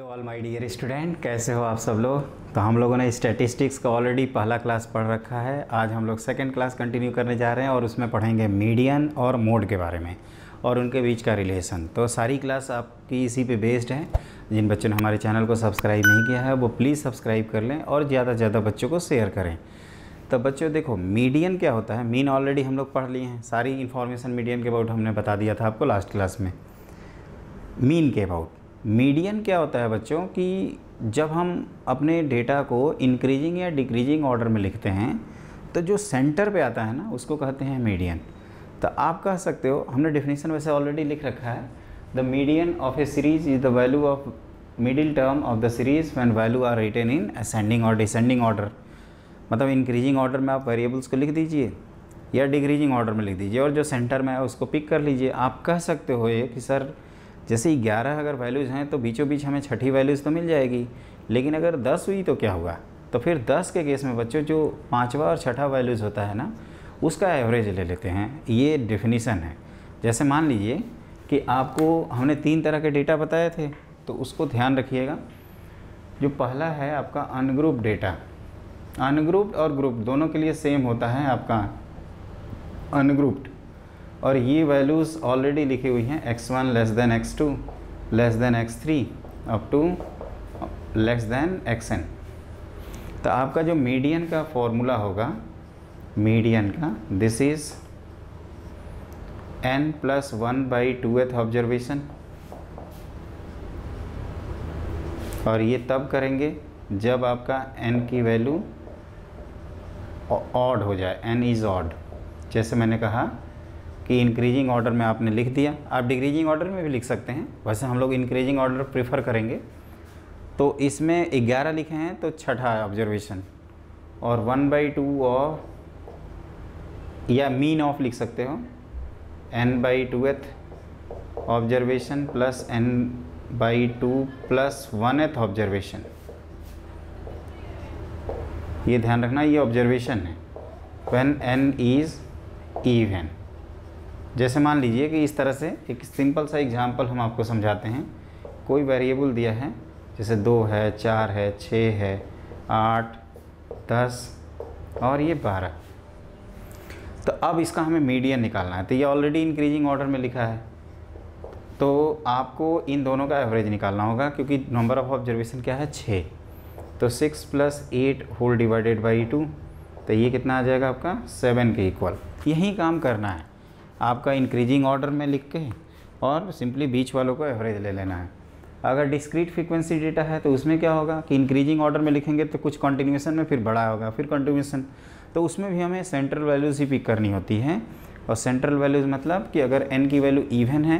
Hello all my dear student, कैसे हो आप सब लोग। तो हम लोगों ने स्टैटिस्टिक्स का ऑलरेडी पहला क्लास पढ़ रखा है। आज हम लोग सेकंड क्लास कंटिन्यू करने जा रहे हैं और उसमें पढ़ेंगे मीडियन और मोड के बारे में और उनके बीच का रिलेशन। तो सारी क्लास आपकी इसी पे बेस्ड है। जिन बच्चों ने हमारे चैनल को सब्सक्राइब नहीं किया है वो प्लीज़ सब्सक्राइब कर लें और ज़्यादा से ज़्यादा बच्चों को शेयर करें। तो बच्चों देखो, मीडियन क्या होता है। मीन ऑलरेडी हम लोग पढ़ लिए हैं, सारी इन्फॉर्मेशन मीडियन के अबाउट हमने बता दिया था आपको लास्ट क्लास में। मीन के अबाउट मीडियन क्या होता है बच्चों कि जब हम अपने डेटा को इंक्रीजिंग या डिक्रीजिंग ऑर्डर में लिखते हैं तो जो सेंटर पे आता है ना उसको कहते हैं मीडियन। तो आप कह सकते हो, हमने डेफिनेशन वैसे ऑलरेडी लिख रखा है, the median of a series is the value of middle term of the series when value are written in ascending और डिसेंडिंग ऑर्डर। मतलब इंक्रीजिंग ऑर्डर में आप वेरिएबल्स को लिख दीजिए या डिक्रीजिंग ऑर्डर में लिख दीजिए और जो सेंटर में है उसको पिक कर लीजिए। आप कह सकते हो ये कि सर जैसे 11 अगर वैल्यूज़ हैं तो बीचों बीच हमें छठी वैल्यूज़ तो मिल जाएगी, लेकिन अगर 10 हुई तो क्या हुआ। तो फिर 10 के केस में बच्चों जो पांचवा और छठा वैल्यूज़ होता है ना उसका एवरेज ले लेते हैं। ये डेफिनीसन है। जैसे मान लीजिए कि आपको हमने 3 तरह के डेटा बताए थे, तो उसको ध्यान रखिएगा। जो पहला है आपका अनग्रुप डेटा। अनग्रुप्ड और ग्रुप दोनों के लिए सेम होता है आपका अनग्रुप्ड, और ये वैल्यूज़ ऑलरेडी लिखी हुई हैं x1 less than x2 less than x3 up to less than xn। तो आपका जो मीडियन का फॉर्मूला होगा, मीडियन का, this is n plus 1/2th observation. और ये तब करेंगे जब आपका n की वैल्यू ऑड हो जाए, n इज़ ऑड। जैसे मैंने कहा कि इंक्रीजिंग ऑर्डर में आपने लिख दिया, आप डिक्रीजिंग ऑर्डर में भी लिख सकते हैं, वैसे हम लोग इंक्रीजिंग ऑर्डर प्रेफर करेंगे। तो इसमें 11 लिखे हैं तो छठा ऑब्जर्वेशन, और 1/2 ऑफ या मीन ऑफ लिख सकते हो, n/2th observation plus n/2 plus 1th observation. ये ध्यान रखना, ये ऑब्जर्वेशन है व्हेन n इज़ इवन। जैसे मान लीजिए कि इस तरह से एक सिंपल सा एग्जांपल हम आपको समझाते हैं। कोई वेरिएबल दिया है, जैसे 2 है, 4 है, 6 है, 8, 10 और ये 12। तो अब इसका हमें मीडियन निकालना है। तो ये ऑलरेडी इंक्रीजिंग ऑर्डर में लिखा है, तो आपको इन दोनों का एवरेज निकालना होगा, क्योंकि नंबर ऑफ ऑब्जर्वेशन क्या है 6। तो 6 + 8 होल डिवाइडेड बाई 2, तो ये कितना आ जाएगा आपका 7 के इक्वल। यही काम करना है आपका इंक्रीजिंग ऑर्डर में लिख के, और सिंपली बीच वालों को एवरेज ले लेना है। अगर डिस्क्रीट फ्रीक्वेंसी डेटा है तो उसमें क्या होगा कि इंक्रीजिंग ऑर्डर में लिखेंगे तो कुछ कंटिन्यूएशन में फिर बड़ा होगा, फिर कंटिन्यूएशन, तो उसमें भी हमें सेंट्रल वैल्यूज़ ही पिक करनी होती हैं। और सेंट्रल वैल्यूज़ मतलब कि अगर n की वैल्यू इवन है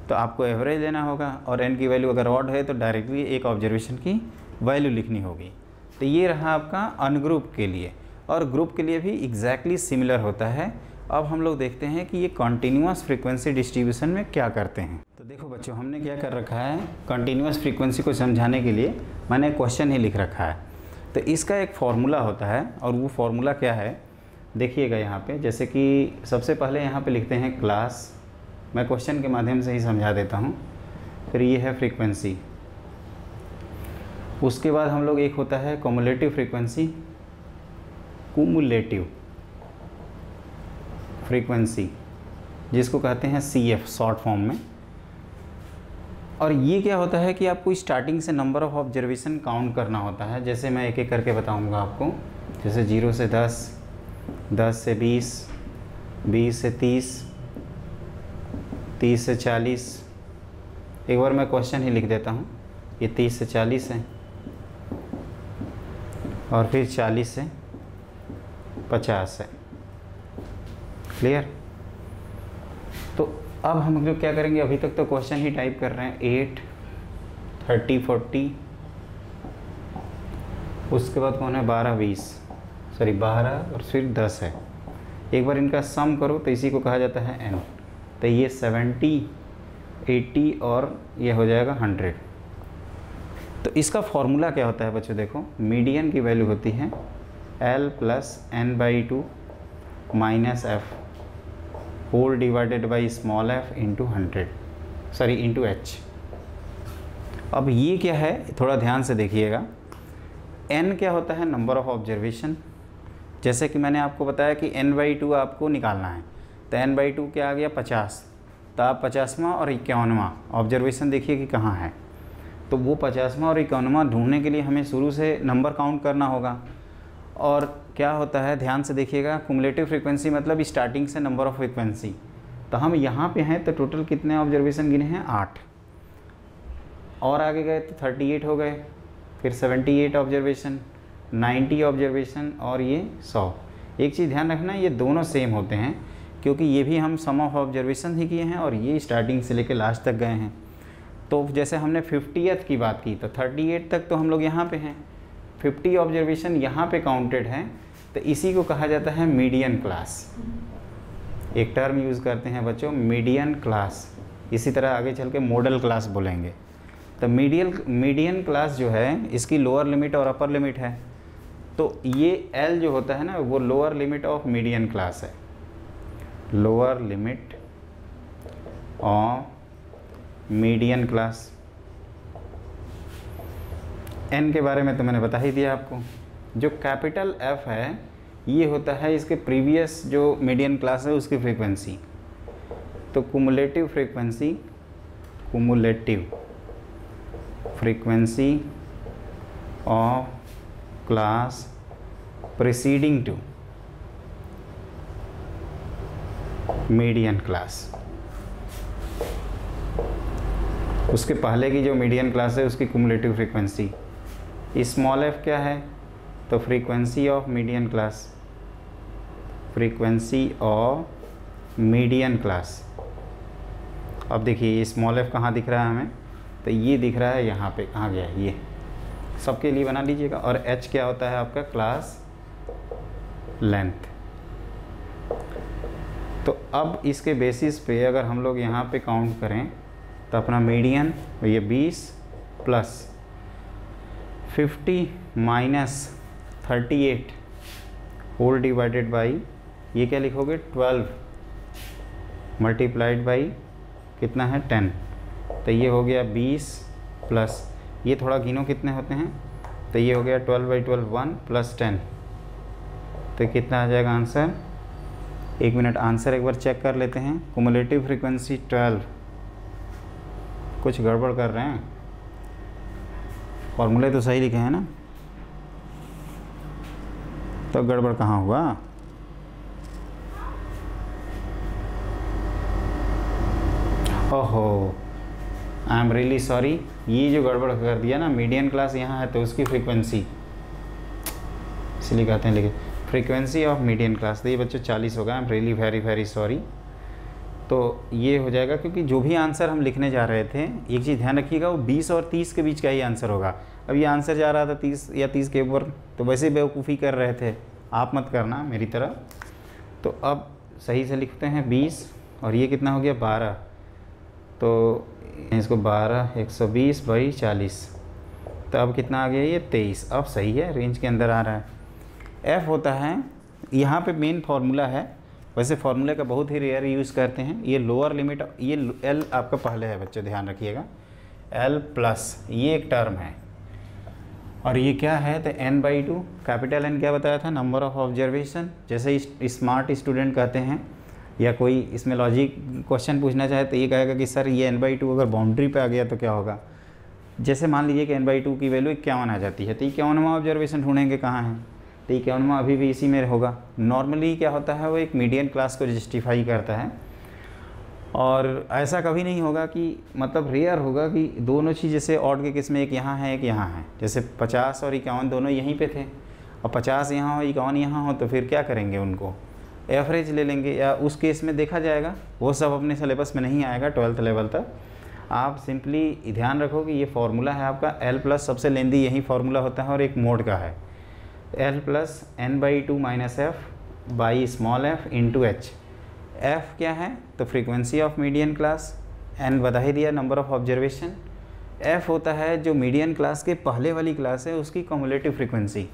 तो आपको एवरेज लेना होगा, और n की वैल्यू अगर ऑड है तो डायरेक्टली एक ऑब्जर्वेशन की वैल्यू लिखनी होगी। तो ये रहा आपका अनग्रुप के लिए, और ग्रुप के लिए भी एग्जैक्टली सिमिलर होता है। अब हम लोग देखते हैं कि ये कॉन्टीन्यूअस फ्रीक्वेंसी डिस्ट्रीब्यूशन में क्या करते हैं। तो देखो बच्चों, हमने क्या कर रखा है, कॉन्टीन्यूअस फ्रीक्वेंसी को समझाने के लिए मैंने क्वेश्चन ही लिख रखा है। तो इसका एक फार्मूला होता है, और वो फार्मूला क्या है देखिएगा यहाँ पे। जैसे कि सबसे पहले यहाँ पे लिखते हैं क्लास, मैं क्वेश्चन के माध्यम से ही समझा देता हूँ। फिर ये है फ्रीक्वेंसी, उसके बाद हम लोग एक होता है कम्युलेटिव फ्रीक्वेंसी, कुमुलेटिव फ्रीक्वेंसी जिसको कहते हैं CF शॉर्ट फॉर्म में। और ये क्या होता है कि आपको स्टार्टिंग से नंबर ऑफ़ ऑब्जर्वेशन काउंट करना होता है। जैसे मैं एक एक करके बताऊंगा आपको, जैसे 0 से 10, 10 से 20, 20 से 30, 30 से 40। एक बार मैं क्वेश्चन ही लिख देता हूँ, ये 30 से 40 है, और फिर 40 से 50 है। क्लियर। तो अब हम लोग क्या करेंगे, अभी तक तो क्वेश्चन ही टाइप कर रहे हैं, 8, 30, 40, उसके बाद कौन है 12, 20, सॉरी 12 और फिर 10 है। एक बार इनका सम करो तो इसी को कहा जाता है n। तो ये 70, 80 और ये हो जाएगा 100। तो इसका फॉर्मूला क्या होता है बच्चों, देखो मीडियन की वैल्यू होती है L + n/2 minus f whole divided by small f into 100, sorry into h। अब ये क्या है, थोड़ा ध्यान से देखिएगा। n क्या होता है, नंबर ऑफ ऑब्जर्वेशन। जैसे कि मैंने आपको बताया कि n/2 आपको निकालना है, तो n/2 क्या आ गया 50। तो आप 50वां और 51वां ऑब्जर्वेशन देखिए कि कहाँ है। तो वो 50वां और 51वां ढूंढने के लिए हमें शुरू से नंबर काउंट करना होगा। और क्या होता है, ध्यान से देखिएगा, कुमुलेटिव फ्रीक्वेंसी मतलब स्टार्टिंग से नंबर ऑफ फ्रीक्वेंसी। तो हम यहाँ पे हैं तो टोटल कितने ऑब्जर्वेशन गिने हैं, 8। और आगे गए तो 38 हो गए, फिर 78 ऑब्जर्वेशन, 90 ऑब्जर्वेशन और ये 100। एक चीज़ ध्यान रखना, ये दोनों सेम होते हैं क्योंकि ये भी हम सम ऑफ ऑब्जर्वेशन ही किए हैं और ये स्टार्टिंग से लेकर लास्ट तक गए हैं। तो जैसे हमने 50th की बात की तो 38 तक तो हम लोग यहाँ पे हैं, 50 ऑब्जर्वेशन यहाँ पे काउंटेड हैं, तो इसी को कहा जाता है मीडियन क्लास। एक टर्म यूज़ करते हैं बच्चों, मीडियन क्लास। इसी तरह आगे चल के मॉडल क्लास बोलेंगे। तो मीडियन क्लास जो है, इसकी लोअर लिमिट और अपर लिमिट है। तो ये L जो होता है ना, वो lower limit of median class है, lower limit of median class. n के बारे में तो मैंने बता ही दिया आपको। जो कैपिटल F है, ये होता है इसके प्रीवियस जो मीडियन क्लास है उसकी फ्रीक्वेंसी। तो cumulative frequency, cumulative frequency of class preceding to median class, उसके पहले की जो मीडियन क्लास है उसकी कुमुलेटिव फ्रीक्वेंसी। स्मॉल f क्या है, तो frequency of median class, frequency of median class. अब देखिए स्मॉल f कहाँ दिख रहा है हमें, तो ये दिख रहा है यहाँ पे, कहाँ गया ये, सबके लिए बना लीजिएगा। और h क्या होता है आपका, क्लास लेंथ। तो अब इसके बेसिस पे अगर हम लोग यहाँ पे काउंट करें तो अपना मीडियन ये 20 plus 50 minus 38 whole divided by, ये क्या लिखोगे, 12 मल्टीप्लाइड बाई कितना है 10। तो ये हो गया 20 प्लस, ये थोड़ा गिनो कितने होते हैं, तो ये हो गया 12/12 1 प्लस 10। तो कितना आ जाएगा आंसर, एक मिनट आंसर एक बार चेक कर लेते हैं। कुमुलेटिव फ्रीक्वेंसी 12, कुछ गड़बड़ कर रहे हैं, फॉर्मूले तो सही लिखे हैं ना, तो गड़बड़ कहाँ हुआ। ओहो, आई एम रियली सॉरी, ये जो गड़बड़ कर दिया ना, मीडियन क्लास यहाँ है तो उसकी फ्रीक्वेंसी, इसलिए कहते हैं, लेकिन फ्रीक्वेंसी ऑफ मीडियन क्लास, तो ये बच्चों 40 होगा। I am really very sorry. तो ये हो जाएगा, क्योंकि जो भी आंसर हम लिखने जा रहे थे, एक चीज़ ध्यान रखिएगा, वो 20 और 30 के बीच का ही आंसर होगा। अब ये आंसर जा रहा था 30 या 30 के ऊपर, तो वैसे बेवकूफ़ी कर रहे थे, आप मत करना मेरी तरह। तो अब सही से लिखते हैं 20, और ये कितना हो गया 12, तो इसको 12 120/40, तो अब कितना आ गया ये 23। अब सही है, रेंज के अंदर आ रहा है। F होता है, यहाँ पे मेन फार्मूला है, वैसे फार्मूले का बहुत ही रेयर यूज़ करते हैं। ये लोअर लिमिट, ये L आपका पहले है बच्चों, ध्यान रखिएगा, L प्लस ये एक टर्म है, और ये क्या है, तो n/2। कैपिटल N क्या बताया था, नंबर ऑफ ऑब्जर्वेशन। जैसे स्मार्ट स्टूडेंट कहते हैं, या कोई इसमें लॉजिक क्वेश्चन पूछना चाहे तो ये कहेगा कि सर ये n/2 अगर बाउंड्री पे आ गया तो क्या होगा। जैसे मान लीजिए कि n/2 की वैल्यू 51 आ जाती है, तो 51वां ऑब्जर्वेशन ढूंढेंगे कहाँ है, तो 51वां अभी भी इसी में होगा। नॉर्मली क्या होता है, वो एक मीडियन क्लास को जस्टिफाई करता है, और ऐसा कभी नहीं होगा कि, मतलब रेयर होगा कि दोनों चीज़, जैसे ऑड के केस में एक यहाँ है एक यहाँ है, जैसे 50 और 51 दोनों यहीं पे थे, और 50 यहाँ हो 51 यहाँ हो, तो फिर क्या करेंगे, उनको एवरेज ले लेंगे, या उस केस में देखा जाएगा। वो सब अपने सिलेबस में नहीं आएगा 12th लेवल तक। आप सिंपली ध्यान रखो कि ये फार्मूला है आपका L प्लस, सबसे लेंदी यही फार्मूला होता है, और एक मोड का है, L plus n/2 minus f by small f into h। f क्या है, तो frequency of median class, n बता ही दिया, नंबर ऑफ ऑब्जर्वेशन। f होता है जो मीडियन क्लास के पहले वाली क्लास है उसकी कम्युलेटिव फ्रीक्वेंसी।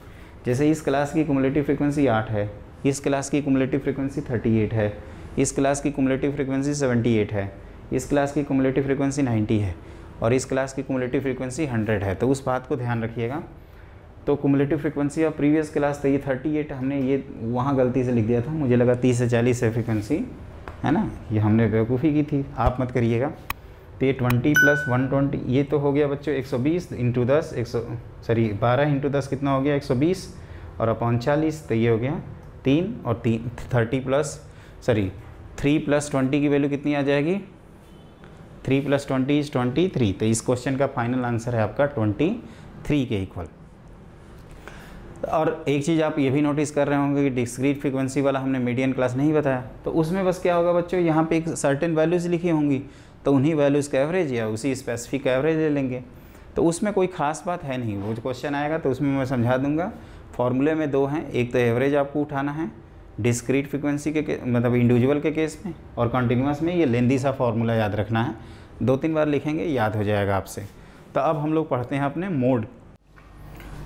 जैसे इस क्लास की कम्युलेटिव फ्रीक्वेंसी 8 है, इस क्लास की कम्युलेटिव फ्रीक्वेंसी 38 है, इस क्लास की कम्युलेटिव फ्रीक्वेंसी 78 है, इस क्लास की कम्युलेटिव फ्रीक्वेंसी 90 है, और इस क्लास की कुमुलेटिव फ्रीक्वेंसी 100 है, तो उस बात को ध्यान रखिएगा। तो cumulative frequency of previous class तो ये 38, हमने ये वहाँ गलती से लिख दिया था, मुझे लगा 30 से 40 है फ्रीक्वेंसी, है ना, ये हमने बेवकूफ़ी की थी, आप मत करिएगा। तो ये 20 + 120 ये तो हो गया बच्चों 120 × 10 12 × 10 कितना हो गया 120 और अपॉन 40, तो ये हो गया 3 और 3 3 + 20 की वैल्यू कितनी आ जाएगी, 3 + 20 = 23। तो इस क्वेश्चन का फाइनल आंसर है आपका 23 के इक्वल। और एक चीज़ आप ये भी नोटिस कर रहे होंगे कि डिस्क्रीट फ्रीक्वेंसी वाला हमने मीडियन क्लास नहीं बताया, तो उसमें बस क्या होगा बच्चों, यहाँ पे एक सर्टेन वैल्यूज़ लिखी होंगी, तो उन्हीं वैल्यूज़ का एवरेज या उसी स्पेसिफिक एवरेज ले लेंगे। तो उसमें कोई ख़ास बात है नहीं, वो जो क्वेश्चन आएगा तो उसमें मैं समझा दूंगा। फॉर्मूले में 2 हैं, एक तो एवरेज आपको उठाना है डिस्क्रीट फ्रीक्वेंसी के मतलब इंडिविजुअल के केस में, और कंटिन्यूस में ये लेंदी सा फार्मूला याद रखना है, 2-3 बार लिखेंगे याद हो जाएगा आपसे। तो अब हम लोग पढ़ते हैं अपने मोड।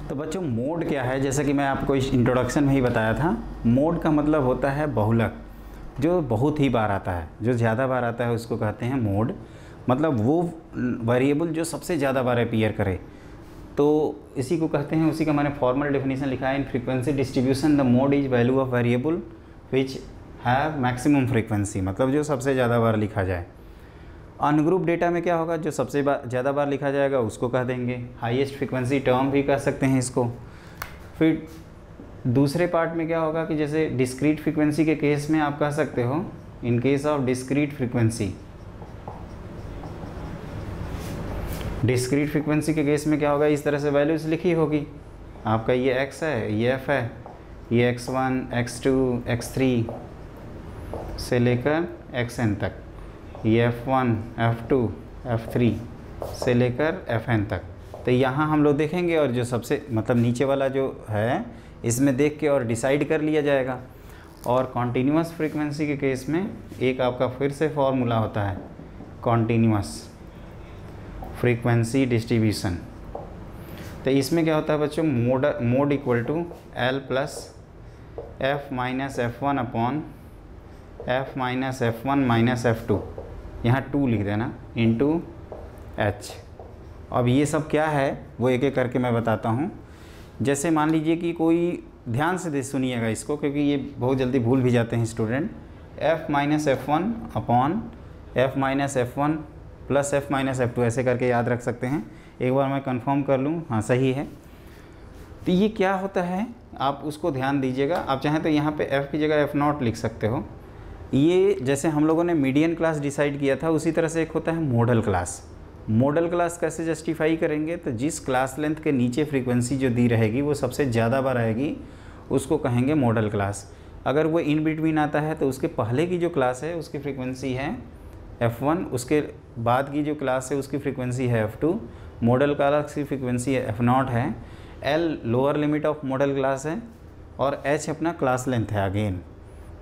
तो बच्चों मोड क्या है, जैसे कि मैं आपको इस इंट्रोडक्शन में ही बताया था, मोड का मतलब होता है बहुलक, जो बहुत ही बार आता है, जो ज़्यादा बार आता है उसको कहते हैं मोड। मतलब वो वेरिएबल जो सबसे ज़्यादा बार अपीयर करे, तो इसी को कहते हैं, उसी का मैंने फॉर्मल डेफिनेशन लिखा है, in frequency distribution the mode is value of variable which have maximum frequency, मतलब जो सबसे ज़्यादा बार लिखा जाए। अनग्रुप डेटा में क्या होगा, जो सबसे ज़्यादा बार लिखा जाएगा उसको कह देंगे हाईएस्ट फ्रीक्वेंसी टर्म भी कह सकते हैं इसको। फिर दूसरे पार्ट में क्या होगा कि जैसे डिस्क्रीट फ्रीक्वेंसी के केस में आप कह सकते हो, in case of discrete frequency, discrete frequency के केस में क्या होगा, इस तरह से वैल्यूज़ लिखी होगी आपका, ये x है, ये f है, ये x1 x2 x3 से लेकर xn तक, ये f1 f2 f3 से लेकर fn तक। तो यहाँ हम लोग देखेंगे और जो सबसे मतलब नीचे वाला जो है इसमें देख के और डिसाइड कर लिया जाएगा। और कॉन्टीन्यूअस फ्रीक्वेंसी के केस में एक आपका फिर से फॉर्मूला होता है कॉन्टीन्यूअस फ्रीक्वेंसी डिस्ट्रीब्यूशन। तो इसमें क्या होता है बच्चों, mode equal to L + f - f1 upon f - f1 - f2, यहाँ 2 लिख देना, इंटू h। अब ये सब क्या है वो एक एक करके मैं बताता हूँ। जैसे मान लीजिए कि कोई, ध्यान से सुनिएगा इसको क्योंकि ये बहुत जल्दी भूल भी जाते हैं student, f - f1 upon f - f1 + f - f2 ऐसे करके याद रख सकते हैं। एक बार मैं कंफर्म कर लूँ, हाँ सही है। तो ये क्या होता है आप उसको ध्यान दीजिएगा। आप चाहें तो यहाँ पे f की जगह f0 लिख सकते हो। ये जैसे हम लोगों ने मीडियन क्लास डिसाइड किया था उसी तरह से एक होता है मॉडल क्लास। मॉडल क्लास कैसे जस्टिफाई करेंगे, तो जिस क्लास लेंथ के नीचे फ्रीक्वेंसी जो दी रहेगी वो सबसे ज़्यादा बार आएगी, उसको कहेंगे मॉडल क्लास। अगर वो इन बिटवीन आता है तो उसके पहले की जो क्लास है उसकी फ्रीक्वेंसी है f1, उसके बाद की जो क्लास है उसकी फ्रीक्वेंसी है f2, मॉडल क्लास की फ्रीक्वेंसी f0 है, L lower limit of model class है और h अपना क्लास लेंथ है अगेन।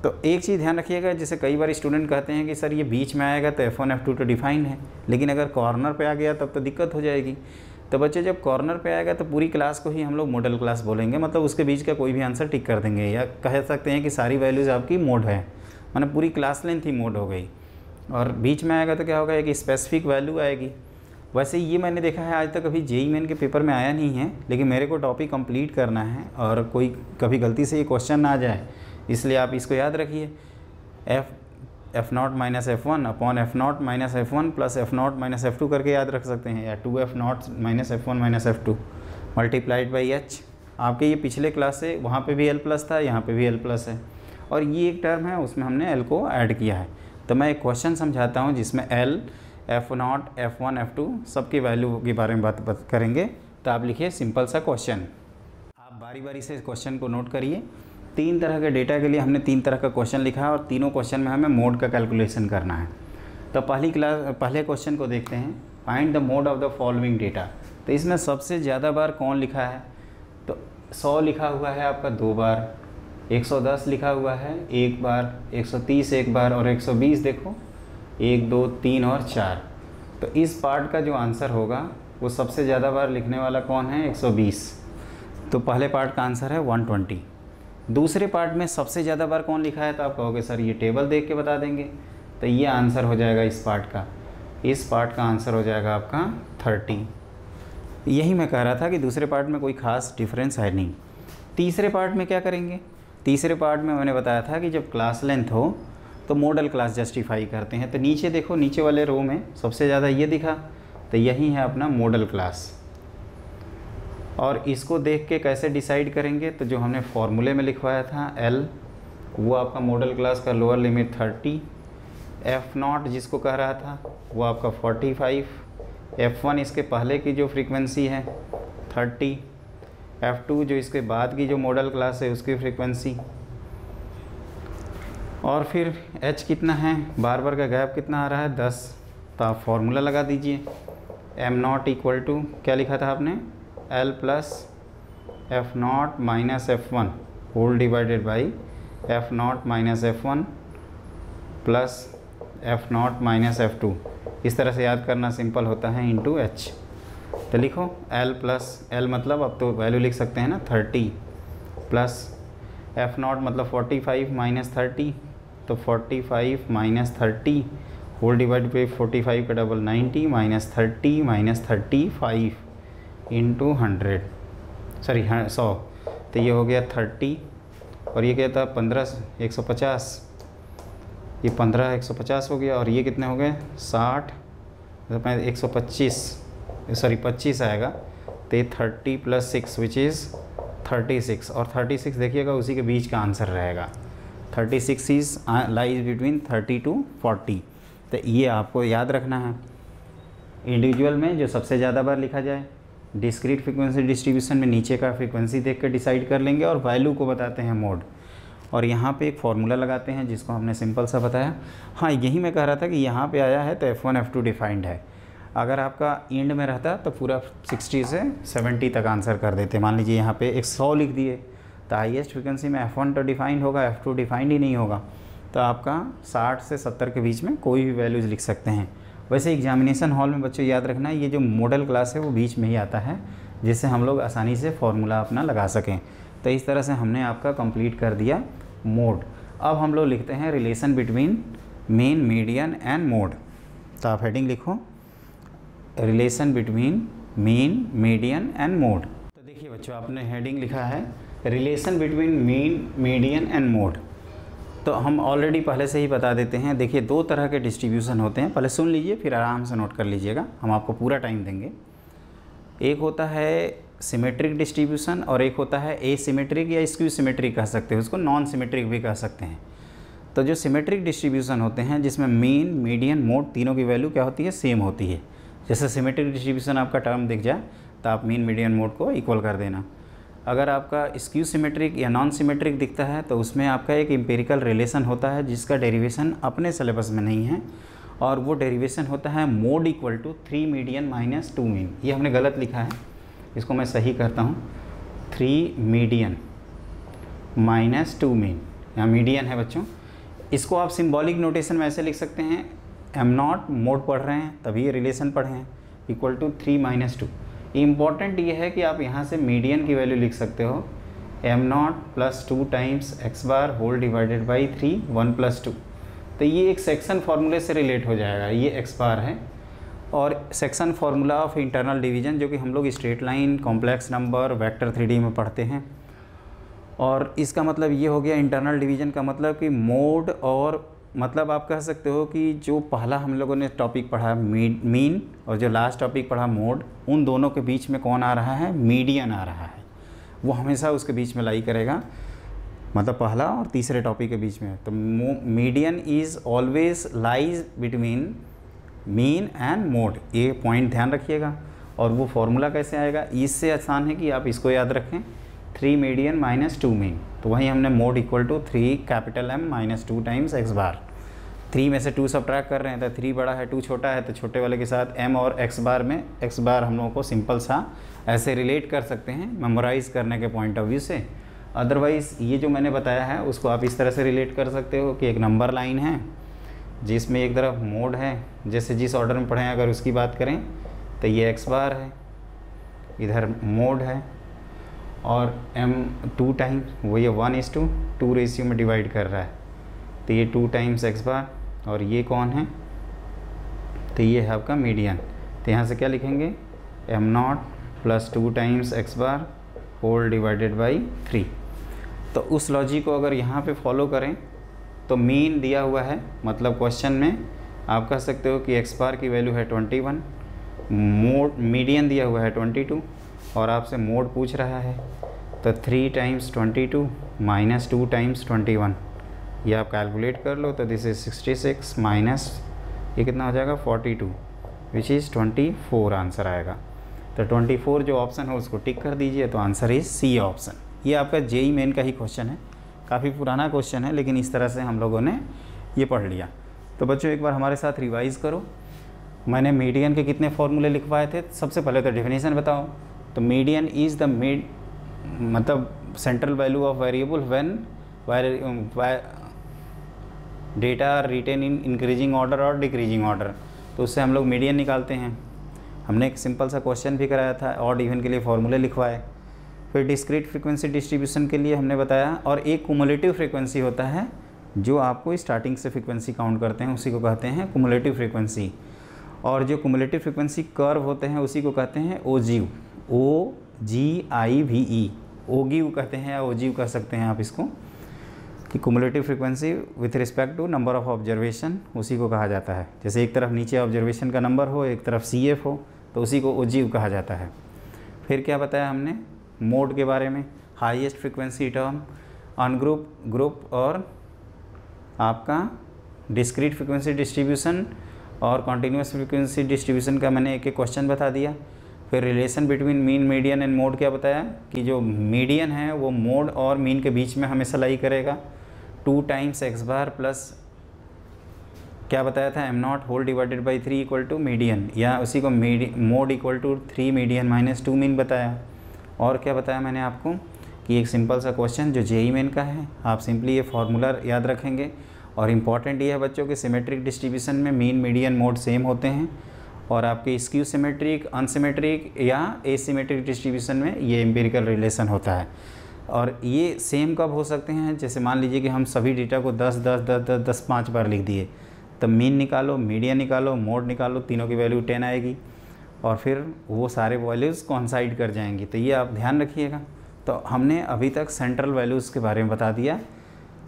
तो एक चीज़ ध्यान रखिएगा, जैसे कई बार स्टूडेंट कहते हैं कि सर ये बीच में आएगा तो f1 f2 तो डिफाइन है, लेकिन अगर कॉर्नर पे आ गया तब तो दिक्कत हो जाएगी। तो बच्चे जब कॉर्नर पे आएगा तो पूरी क्लास को ही हम लोग मॉडल क्लास बोलेंगे, मतलब उसके बीच का कोई भी आंसर टिक कर देंगे, या कह सकते हैं कि सारी वैल्यूज़ आपकी मोड है, मतलब पूरी क्लास लेंथ ही मोड हो गई। और बीच में आएगा तो क्या होगा, एक स्पेसिफिक वैल्यू आएगी। वैसे ये मैंने देखा है आज तक कभी जेईई मेन के पेपर में आया नहीं है, लेकिन मेरे को टॉपिक कंप्लीट करना है और कोई कभी गलती से ये क्वेश्चन ना आ जाए, इसलिए आप इसको याद रखिए, f0 - f1 upon f0 - f1 + f0 - f2 करके याद रख सकते हैं, या 2f0 - f1 - f2 multiplied by h। आपके ये पिछले क्लास से वहाँ पे भी l+ था, यहाँ पे भी l+ है, और ये एक टर्म है उसमें हमने l को ऐड किया है। तो मैं एक क्वेश्चन समझाता हूँ जिसमें l, f0, f1, f2 सबकी वैल्यू के बारे में बात करेंगे। तो आप लिखिए सिंपल सा क्वेश्चन, आप बारी बारी से इस क्वेश्चन को नोट करिए। 3 तरह के डेटा के लिए हमने 3 तरह का क्वेश्चन लिखा है और तीनों क्वेश्चन में हमें मोड का कैलकुलेशन करना है। तो पहले क्वेश्चन को देखते हैं, find the mode of the following data. तो इसमें सबसे ज़्यादा बार कौन लिखा है, तो 100 लिखा हुआ है आपका 2 बार, 110 लिखा हुआ है 1 बार, 130 1 बार और 120 देखो 1 2 3 और 4। तो इस पार्ट का जो आंसर होगा वो सबसे ज़्यादा बार लिखने वाला कौन है, 120। तो पहले पार्ट का आंसर है 120। दूसरे पार्ट में सबसे ज़्यादा बार कौन लिखा है, तो आप कहोगे सर ये टेबल देख के बता देंगे, तो ये आंसर हो जाएगा इस पार्ट का इस पार्ट का आंसर हो जाएगा आपका 30। यही मैं कह रहा था कि दूसरे पार्ट में कोई ख़ास डिफरेंस है नहीं। तीसरे पार्ट में क्या करेंगे? तीसरे पार्ट में मैंने बताया था कि जब क्लास लेंथ हो तो मॉडल क्लास जस्टिफाई करते हैं। तो नीचे देखो, नीचे वाले रो में सबसे ज़्यादा ये दिखा, तो यही है अपना मॉडल क्लास। और इसको देख के कैसे डिसाइड करेंगे? तो जो हमने फॉर्मूले में लिखवाया था L, वो आपका मॉडल क्लास का लोअर लिमिट 30, F0 जिसको कह रहा था वो आपका 45, F1 इसके पहले की जो फ्रीक्वेंसी है 30, F2 जो इसके बाद की जो मॉडल क्लास है उसकी फ्रीक्वेंसी, और फिर H कितना है, बार बार का गैप कितना आ रहा है 10। तो आप फॉर्मूला लगा दीजिए, M0 इक्वल टू क्या लिखा था आपने, L plus F0 minus F1 whole divided by F0 minus F1 plus F0 minus F2। इस तरह से याद करना सिंपल होता है, इंटू H। तो लिखो L प्लस L मतलब अब तो वैल्यू लिख सकते हैं ना 30, प्लस F0 मतलब 45 माइनस 30, तो 45 माइनस 30 होल डिवाइड बाई 45 का double 90 minus 30 minus 35 into 100, sorry 100। तो ये हो गया 30 और ये क्या था 15 150, ये 15 150 हो गया, और ये कितने हो गए 60, 125 सॉरी 25 आएगा। तो ये 30 प्लस 6 विच इज़ 36, और 36 देखिएगा उसी के बीच का आंसर रहेगा। 36 इज़ लाइज बिटवीन 30 to 40। तो ये आपको याद रखना है। इंडिविजुअल में जो सबसे ज़्यादा बार लिखा जाए, डिस्क्रीट फ्रीक्वेंसी डिस्ट्रीब्यूशन में नीचे का फ्रीक्वेंसी देख कर डिसाइड कर लेंगे, और वैल्यू को बताते हैं मोड। और यहाँ पे एक फार्मूला लगाते हैं जिसको हमने सिंपल सा बताया। हाँ, यही मैं कह रहा था कि यहाँ पे आया है तो F1 F2 डिफाइंड है। अगर आपका इंड में रहता तो पूरा 60 से 70 तक आंसर कर देते। मान लीजिए यहाँ पे 100 लिख दिए तो हाईएस्ट फ्रिक्वेंसी में F1 तो डिफाइंड होगा, F2 डिफाइंड ही नहीं होगा। तो आपका 60 से 70 के बीच में कोई भी वैल्यूज़ लिख सकते हैं। वैसे एग्जामिनेशन हॉल में बच्चों याद रखना, ये जो मॉडल क्लास है वो बीच में ही आता है, जिससे हम लोग आसानी से फॉर्मूला अपना लगा सकें। तो इस तरह से हमने आपका कंप्लीट कर दिया मोड। अब हम लोग लिखते हैं relation between mean, median and mode. तो आप हेडिंग लिखो, relation between mean, median and mode. तो देखिए बच्चों, आपने हेडिंग लिखा है relation between mean, median and mode. तो हम ऑलरेडी पहले से ही बता देते हैं। देखिए, दो तरह के डिस्ट्रीब्यूशन होते हैं, पहले सुन लीजिए फिर आराम से नोट कर लीजिएगा, हम आपको पूरा टाइम देंगे। एक होता है सिमेट्रिक डिस्ट्रीब्यूशन और एक होता है एसिमेट्रिक या स्क्यू सिमेट्रिक कह सकते हैं, उसको नॉन सिमेट्रिक भी कह सकते हैं। तो जो सिमेट्रिक डिस्ट्रीब्यूशन होते हैं जिसमें मीन, मीडियन, मोड तीनों की वैल्यू क्या होती है, सेम होती है। जैसे सिमेट्रिक डिस्ट्रीब्यूशन आपका टर्म दिख जाए तो आप मीन, मीडियन, मोड को इक्वल कर देना। अगर आपका स्क्यू सिमेट्रिक या नॉन सिमेट्रिक दिखता है तो उसमें आपका एक एम्पिरिकल रिलेशन होता है जिसका डेरिवेशन अपने सिलेबस में नहीं है, और वो डेरिवेशन होता है mode equal to 3 median minus 2 mean. ये हमने गलत लिखा है, इसको मैं सही करता हूँ, 3 मीडियन माइनस 2 मीन, यहाँ मीडियन है बच्चों। इसको आप सिंबॉलिक नोटेशन में ऐसे लिख सकते हैं, M0 मोड पढ़ रहे हैं तभी ये रिलेशन पढ़े हैं, इक्वल टू 3 माइनस 2। इम्पॉर्टेंट ये है कि आप यहाँ से मीडियन की वैल्यू लिख सकते हो, M0 plus 2 times x bar whole divided by 3 1 plus 2। तो ये एक सेक्शन फार्मूले से रिलेट हो जाएगा, ये x बार है, और section formula of internal division जो कि हम लोग straight line, complex number, vector 3D में पढ़ते हैं। और इसका मतलब ये हो गया इंटरनल डिवीजन का मतलब कि मोड, और मतलब आप कह सकते हो कि जो पहला हम लोगों ने टॉपिक पढ़ा मीन और जो लास्ट टॉपिक पढ़ा मोड, उन दोनों के बीच में कौन आ रहा है, मीडियन आ रहा है। वो हमेशा उसके बीच में लाई करेगा, मतलब पहला और तीसरे टॉपिक के बीच में। तो median is always lies between mean and mode, ये पॉइंट ध्यान रखिएगा। और वो फॉर्मूला कैसे आएगा, इससे आसान है कि आप इसको याद रखें, 3 मीडियन माइनस 2 मीन। तो वहीं हमने mode equal to 3 capital M minus 2 times x bar. 3 में से 2 सब्ट्रैक्ट कर रहे हैं तो 3 बड़ा है 2 छोटा है, तो छोटे वाले के साथ M और x बार में x बार हम लोगों को सिंपल सा ऐसे रिलेट कर सकते हैं मेमोराइज़ करने के पॉइंट ऑफ व्यू से। अदरवाइज़ ये जो मैंने बताया है उसको आप इस तरह से रिलेट कर सकते हो कि एक नंबर लाइन है जिसमें एक तरफ मोड है, जैसे जिस ऑर्डर में पढ़ें अगर उसकी बात करें तो ये x बार है, इधर मोड है, और M 2 टाइम वो ये 1:2 रेशियो में डिवाइड कर रहा है, तो ये 2 टाइम्स x बार, और ये कौन है, तो ये है आपका मीडियन। तो यहाँ से क्या लिखेंगे, m0 plus 2 times x bar whole divided by 3। तो उस लॉजिक को अगर यहाँ पे फॉलो करें तो मीन दिया हुआ है, मतलब क्वेश्चन में आप कह सकते हो कि x बार की वैल्यू है 21, मोड मीडियन दिया हुआ है 22 और आपसे मोड पूछ रहा है, तो 3 टाइम्स 22 माइनस 2 टाइम्स 21, ये आप कैलकुलेट कर लो। तो दिस इज 66 माइनस ये कितना हो जाएगा 42, विच इज़ 24 आंसर आएगा। तो 24 जो ऑप्शन है उसको टिक कर दीजिए, तो आंसर इज सी ऑप्शन। ये आपका जेई मेन का ही क्वेश्चन है, काफ़ी पुराना क्वेश्चन है, लेकिन इस तरह से हम लोगों ने ये पढ़ लिया। तो बच्चों एक बार हमारे साथ रिवाइज़ करो। मैंने मीडियन के कितने फॉर्मूले लिखवाए थे। सबसे पहले तो डेफिनेशन बताओ। तो मीडियन इज़ द मतलब central value of variable when data written in increasing order और डिक्रीजिंग ऑर्डर। तो उससे हम लोग मीडियन निकालते हैं। हमने एक सिंपल सा क्वेश्चन भी कराया था, ऑड इवन के लिए फॉर्मूले लिखवाए। फिर डिस्क्रीट फ्रीक्वेंसी डिस्ट्रीब्यूशन के लिए हमने बताया, और एक कुमुलेटिव फ्रीक्वेंसी होता है जो आपको स्टार्टिंग से फ्रीक्वेंसी काउंट करते हैं, उसी को कहते हैं कुमुलेटिव फ्रीक्वेंसी। और जो कुमुलेटिव फ्रीक्वेंसी कर्व होते हैं उसी को कहते हैं ओजीव, OGIVE, ओगिव कहते हैं या ओजीव कह सकते हैं आप इसको, कि cumulative frequency with respect to number of observation, उसी को कहा जाता है। जैसे एक तरफ नीचे ऑब्जर्वेशन का नंबर हो, एक तरफ CF हो, तो उसी को ओजीव कहा जाता है। फिर क्या बताया हमने मोड के बारे में, highest frequency term, ungroup, group और आपका डिस्क्रीट फ्रीक्वेंसी डिस्ट्रीब्यूशन और कॉन्टिन्यूस फ्रीक्वेंसी डिस्ट्रीब्यूशन का मैंने एक एक क्वेश्चन बता दिया। फिर relation between mean, median and mode क्या बताया, कि जो मीडियन है वो मोड और मीन के बीच में हमेशा लाई करेगा। 2 टाइम्स x बार प्लस क्या बताया था m0 whole divided by 3 equal to median, या उसी को mode equal to 3 median minus 2 mean बताया। और क्या बताया मैंने आपको कि एक सिंपल सा क्वेश्चन जो जेई मेन का है, आप सिंपली ये फार्मूला याद रखेंगे। और इम्पॉर्टेंट ये है बच्चों के सिमेट्रिक डिस्ट्रीब्यूशन में मीन, मीडियन, मोड सेम होते हैं, और आपके स्क्यू सिमेट्रिक, अनसिमेट्रिक या एसिमेट्रिक डिस्ट्रीब्यूशन में ये एम्पिरिकल रिलेशन होता है। और ये सेम कब हो सकते हैं, जैसे मान लीजिए कि हम सभी डेटा को 10 10 10 10 10 5 बार लिख दिए, तो मीन निकालो, मीडियन निकालो, मोड निकालो, तीनों की वैल्यू 10 आएगी, और फिर वो सारे वैल्यूज़ कोइंसाइड कर जाएंगी। तो ये आप ध्यान रखिएगा। तो हमने अभी तक सेंट्रल वैल्यूज़ के बारे में बता दिया।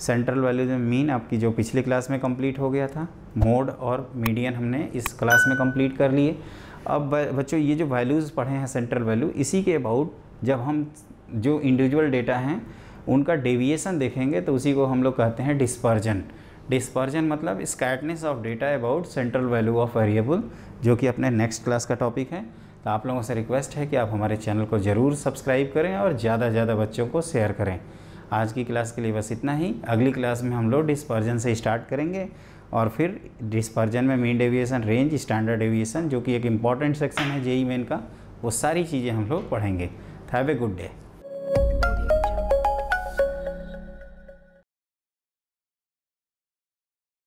सेंट्रल वैल्यूज में मीन आपकी जो पिछली क्लास में कंप्लीट हो गया था, मोड और मीडियन हमने इस क्लास में कंप्लीट कर लिए। अब बच्चों ये जो वैल्यूज़ पढ़े हैं सेंट्रल वैल्यू, इसी के अबाउट जब हम जो इंडिविजुअल डेटा हैं उनका डेविएशन देखेंगे तो उसी को हम लोग कहते हैं डिस्पर्जन। डिस्पर्जन मतलब scatteredness of data about central value of variable, जो कि अपने नेक्स्ट क्लास का टॉपिक है। तो आप लोगों से रिक्वेस्ट है कि आप हमारे चैनल को ज़रूर सब्सक्राइब करें और ज़्यादा से ज़्यादा बच्चों को शेयर करें। आज की क्लास के लिए बस इतना ही। अगली क्लास में हम लोग डिस्पर्जन से स्टार्ट करेंगे, और फिर डिस्पर्जन में mean deviation, range, standard deviation, जो कि एक इम्पॉर्टेंट सेक्शन है जेई मेन का, वो सारी चीज़ें हम लोग पढ़ेंगे। Have a good day.